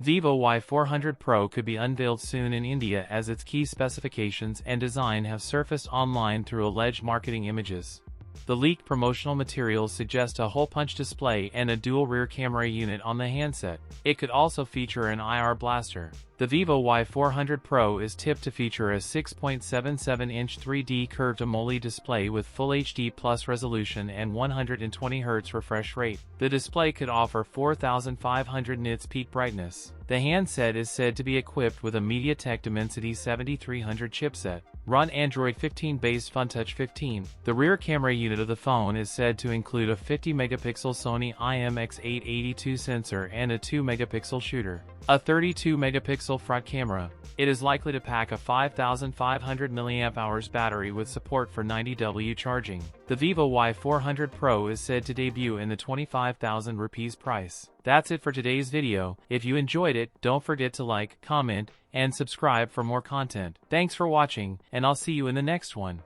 Vivo Y400 Pro could be unveiled soon in India as its key specifications and design have surfaced online through alleged marketing images. The leaked promotional materials suggest a hole-punch display and a dual rear camera unit on the handset. It could also feature an IR blaster. The Vivo Y400 Pro is tipped to feature a 6.77-inch 3D curved AMOLED display with Full HD Plus resolution and 120Hz refresh rate. The display could offer 4,500 nits peak brightness. The handset is said to be equipped with a MediaTek Dimensity 7300 chipset. Run Android 15-based FunTouch 15. The rear camera unit of the phone is said to include a 50-megapixel Sony IMX882 sensor and a 2-megapixel shooter. A 32-megapixel front camera. It is likely to pack a 5,500 mAh battery with support for 90W charging. The Vivo Y400 Pro is said to debut in the 25,000 rupees price. That's it for today's video. If you enjoyed it, don't forget to like, comment, and subscribe for more content. Thanks for watching, and I'll see you in the next one.